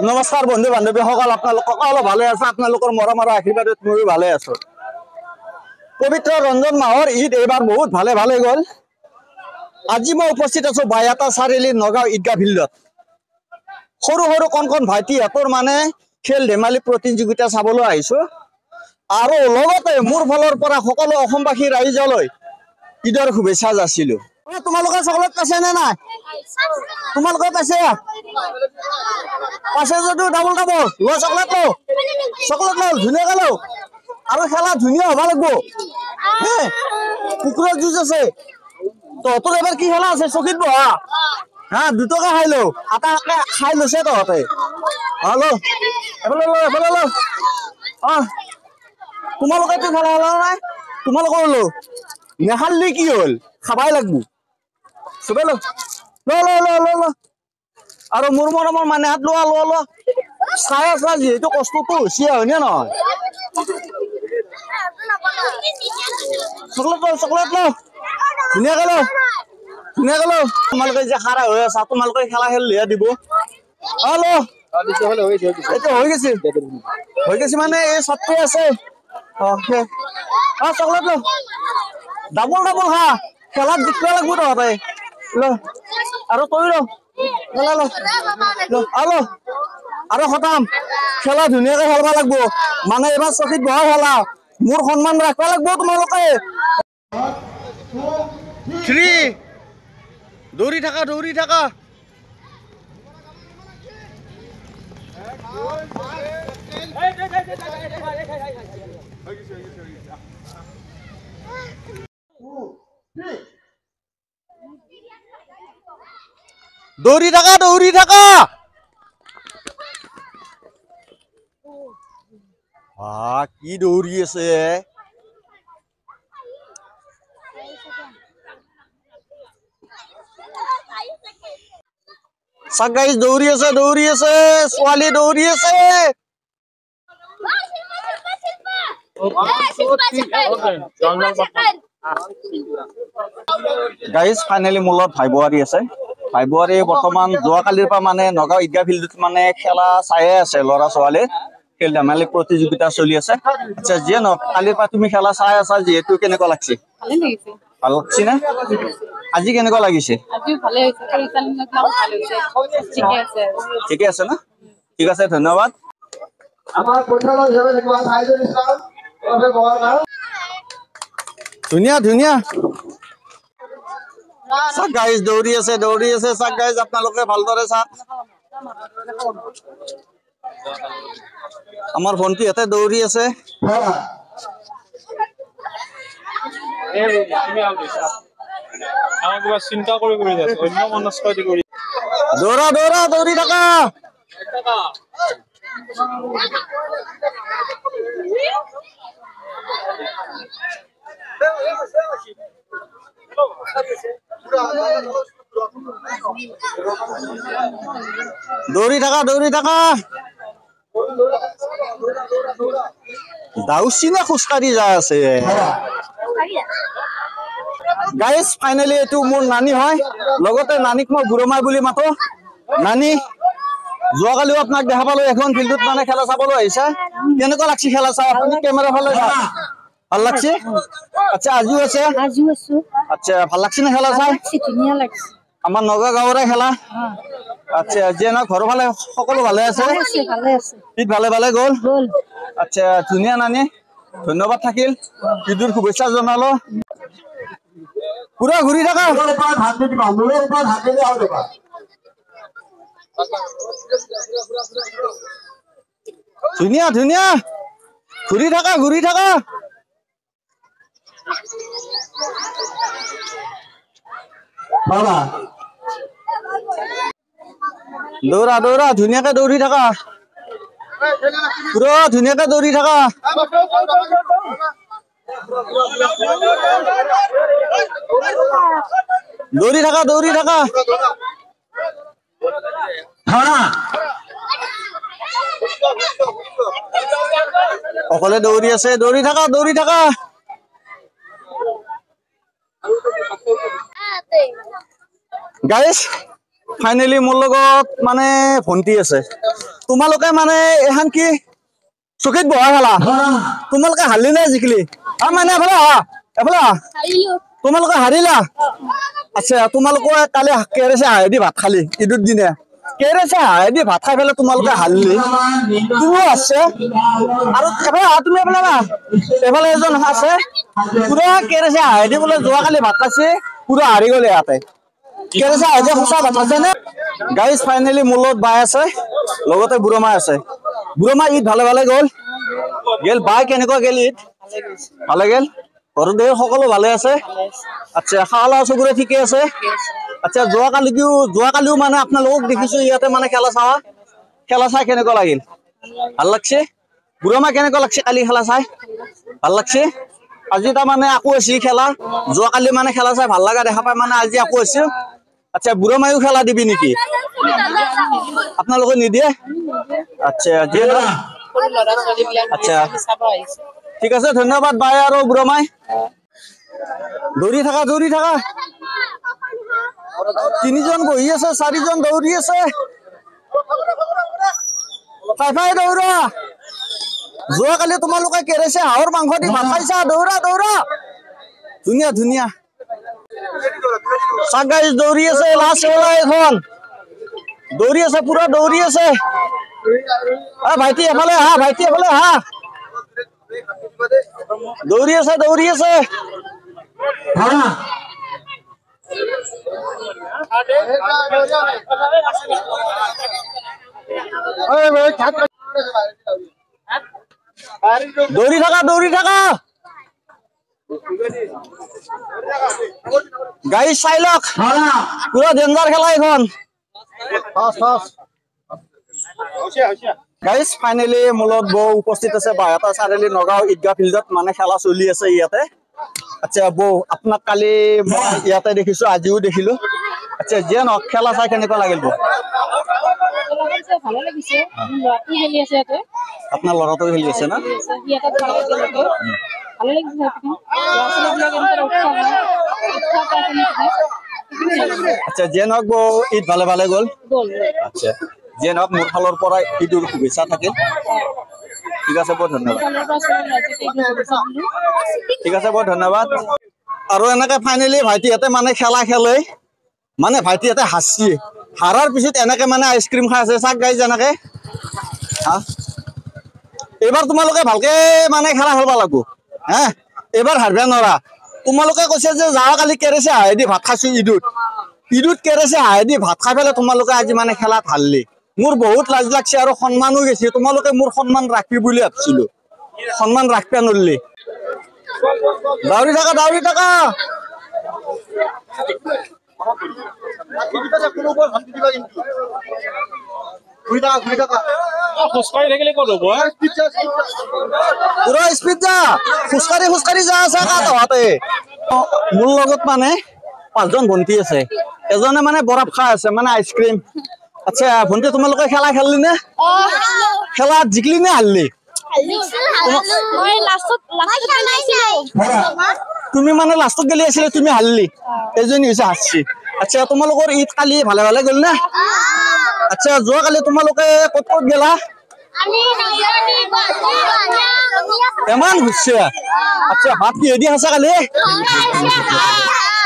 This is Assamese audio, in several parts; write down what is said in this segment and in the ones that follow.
নমস্কাৰ বন্ধু বান্ধৱীসকল, আপোনালোক সকলো ভালে আছে? আপোনালোকৰ মৰম আৰু আশীৰ্বাদত ময়ো ভালে আছো। পবিত্ৰ ৰমজান মাহৰ ঈদ এইবাৰ বহুত ভালে ভালে গ'ল। আজি মই উপস্থিত আছো বাইহাটা চাৰিআলি নগাঁও ঈদগাহ ফিল্ডত। সৰু সৰু কণ কণ ভাইটিহঁতৰ মানে খেল ধেমালি প্ৰতিযোগিতা চাবলৈ আহিছো। আৰু লগতে মোৰ ফালৰ পৰা সকলো অসমবাসী ৰাইজলৈ ঈদৰ শুভেচ্ছা যাচিলো। তোমালোকে চকলেট পাইছে নে নাই? তোমালোকে পাইছে? পাইছে যদিও ডাবল ডাবল লোৱা, চকলেট লো, চকলেট লো, ধুনীয়াকে লো। আৰু খেলা ধুনীয়া হ'ব লাগিব। কুকুৰৰ যুঁজ আছে। তহঁতৰ এবাৰ কি খেলা আছে? চকীত বহা হা, 2 টকা খাই লো। আটা খাই লৈছে তহঁতে। লো এফালে লো, এফালে লো। তোমালোকে তো খেলা খেলা নাই? তোমালোকৰ লো, নেখালি কি হ'ল? খাবাই লাগব চবে। লো লো লো লো লো লো। আৰু মোৰ মৰমৰ মানে হাত লোৱা লোৱা লোৱা। চাই আছা যিহেতু কষ্টটো হৈছে, হয়নে নহয়? চকলেট লো, চকলেট লো, ধুনীয়াকে লো, ধুনীয়াকে লো। তোমালোকে যে খাৰা হৈ আছা, তোমালোকে খেলা খেলিলেহে দিব। লো এইটো হৈ গৈছে, হৈ গৈছে মানে এই চটটো আছে। চকলেট লো, ডাবল ডাবল খা, খেলাত জিকিব লাগিব তহঁতে। লো আৰু তই লো, খেলা লো লো। আৰু খতাম খেলা ধুনীয়াকে খেলবা লাগব। মানে এইবাৰ চকীত বহা খেলা, মোৰ সন্মান ৰাখবা লাগব তোমালোকে। 3 দৌৰি থাকা, দৌৰি থাকা। দৌৰি থাকা, দৌৰি থাকা। কি দৌৰি আছে? গাইজ দৌৰি আছে, দৌৰি আছে, ছোৱালী দৌৰি আছে। গাইজ ফাইনেলি মোৰ লগত ভাই বোৱাৰী আছে। ভাই বোৱাৰী বৰ্তমান যোৱাকালিৰ পৰা মানে নগাঁও ঈদগাহ ফিল্ডত মানে খেলা চায়ে আছে। ল'ৰা ছোৱালী খেল ধেমালি প্ৰতিযোগিতা চলি আছে। আচ্ছা, যিয়ে নহওক কালিৰ পৰা তুমি খেলা চাই আছা যিহেতু, কেনেকুৱা লাগছে? ভাল লাগছে নে? আজি কেনেকুৱা লাগিছে? ঠিকে আছে না? ঠিক আছে, ধন্যবাদ। ধুনীয়া ধুনীয়া। চাক গাইজ দৌৰি আছে, দৌৰি আছে। চাক গাইজ আপোনালোকে ভালদৰে চাক। আমাৰ ভন্টিহঁতে দৌৰি আছে। দৌৰা দৌৰা, দৌৰি থাকা। দৌৰি থাকা, দৌৰি থাকা। দাউচি নে খোজকাঢ়ি যাই আছে? গাইজ ফাইনেলি এইটো মোৰ নানী হয়। লগতে নানীক মই বুঢ়মাই বুলি মাতো। নানী, যোৱাকালিও আপোনাক দেখা পালো এখন ফিল্ডত মানে খেলা চাবলৈ আহিছে। কেনেকুৱা লাগছে খেলা চাই? আপুনি কেমেৰা ফালে চাওক। ভাল লাগছে? আচ্ছা, আজিও আছে? আচ্ছা, ভাল লাগছে নে খেলা চাই? আমাৰ নগাঁও গাঁৱৰে খেলা। আচ্ছা, যিয়ে নহওক ঘৰৰ ফালে সকলো ভালে আছে? ঈদ ভালে ভালে গ'ল? আচ্ছা, ধুনীয়া নানী, ধন্যবাদ থাকিল। ঈদৰ শুভেচ্ছা জনালো। পুৰা ঘূৰি থাকা। ধুনীয়া ধুনীয়া, ঘূৰি থাকা, ঘূৰি থাকা। দৌৰা দৌৰা, ধুনীয়াকে দৌৰি থাকা। পুৰা ধুনীয়াকে দৌৰি থাকা। দৌৰি থাকা, দৌৰি থাকা। অকলে দৌৰি আছে, দৌৰি থাকা, দৌৰি থাকা। গাইজ ফাইনেলি মোৰ লগত মানে ভন্টি আছে। তোমালোকে মানে এখন কি চকীত বহা খেলা তোমালোকে হাৰলি নে জিকিলি মানে এফালে তোমালোকে হাৰিলা আচ্ছা তোমালোকে কালি কেৰেচা হাঁহেদি ভাত খালি ঈদৰ দিনা কেৰেচা হাঁহেদি ভাত খাই পেলাই তোমালোকে হাৰলি তুমিও আছে আৰু তুমি এফালে এজন আছে পুৰা কেৰেচা হাঁহেদি বোলে যোৱাকালি ভাত খাইছে পুৰা হাৰি গ'লে ইয়াতে কেৰেচা হাঁহেদি সঁচা ভাত খাইছে নে গাইজ ফাইনেলি মোৰ লগত বাই আছে লগতে বুঢ়া আছে বুঢ়া ঈদ ভালে ভালে গ'ল গেল বাই কেনেকুৱা গেল ঈদ ভালে গেল ঘৰত দেহ সকলো ভালে আছে আচ্ছা খালা চবৰে ঠিকে আছে আচ্ছা যোৱাকালিও মানে আপোনালোকক দেখিছো ইয়াতে মানে খেলা চাই কেনেকুৱা লাগিল ভাল লাগছে বুঢ়া কেনেকুৱা লাগছে কালি খেলা চাই ভাল লাগছে আজি তাৰমানে আকৌ আছে খেলা যোৱাকালি মানে খেলা চাই ভাল লগা দেখা পাই মানে আজি আকৌ আছে আচ্ছা বুঢ়া মায়ো খেলা দিবি নেকি আপোনালোকে নিদিয়ে আচ্ছা আচ্ছা ঠিক আছে ধন্যবাদ বাই আৰু বুঢ়া মাই দৌৰি থাকা তিনিজন বহি আছে চাৰিজন দৌৰি আছে ফাই দৌৰা যোৱাকালি তোমালোকে কেৰেচা হাঁহৰ মাংস দি ভাত খাইছা দৌৰা ধুনীয়া চাক গাইজ দৌৰি আছে লাষ্ট খেলা এখন দৌৰি আছে পুৰা দৌৰি আছে ভাইটি এফালে আহা দৌৰি আছে দৌৰি থাকা গাড়ী চাই লওক পুৰা ডেঞ্জাৰ খেলা এখন গাইজ ফাইনেলি মূলত বৌ উপস্থিত আছে বাৰটা চাৰিআলি নগাঁও ঈদগাহ ফিল্ডত মানে খেলা চলি আছে ইয়াতে আচ্ছা বৌ আপোনাক কালি মই ইয়াতে দেখিছো আজিও দেখিলো আচ্ছা যে নহওক খেলা চাই কেনেকুৱা লাগিল বৌ আপোনাৰ ল'ৰাটো খেলি আছে না আচ্ছা যে নহওক বৌ ঈদ ভালে ভালে গ'ল আচ্ছা যে নহওক মোৰ ফালৰ পৰা ঈদৰ শুভেচ্ছা থাকিল ঠিক আছে বহুত ধন্যবাদ আৰু এনেকে ফাইনেলি ভাইটিহঁতে মানে খেলা খেলে মানে ভাইটিহঁতে হাঁচি হাৰাৰ পিছত এনেকে মানে আইচক্ৰীম খাই আছে চাক গাইজ এনেকে এইবাৰ তোমালোকে ভালকে মানে খেলা খেলব লাগব হা এইবাৰ হাৰবা নৰা তোমালোকে কৈছে যে যোৱাকালি কেৰেচা হাঁহেদি ভাত খাইছো ঈদত কেৰেচা হাঁহেদি ভাত খাই পেলাই তোমালোকে আজি মানে খেলাত হাৰলি মোৰ বহুত লাজ লাগছে আৰু সন্মানো গেছে তোমালোকে মোৰ সন্মান ৰাখবি বুলি ভাবছিলো সন্মান ৰাখবা নৰলি দাউৰি থাকা পুৰা স্পীড যা খোজকাঢ়ি যা আছে মোৰ লগত মানে 5জন ভণ্টি আছে এজনে মানে বৰফ খাই আছে মানে আইচক্ৰীম আচ্ছা ভণ্টি তোমালোকে খেলা খেললি নে খেলাত জিকলি নে হাৰলি তুমি মানে লাষ্টত গেলি আছিলে তুমি হাৰলি এজনী হৈছে হাঁচি আচ্ছা তোমালোকৰ ঈদ কালি ভালে ভালে গ'ল না আচ্ছা যোৱাকালি তোমালোকে ক'ত গেলা ইমান ঘুৰছে আচ্ছা ভাত কি এদি আছে কালি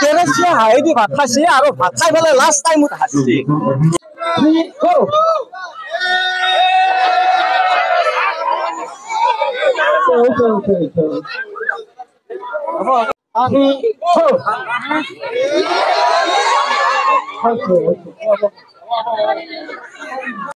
কেৰেচা হাঁহেদি ভাত খাইছে আৰু ভাত খাই পেলাই লাষ্ট টাইমত হাঁচি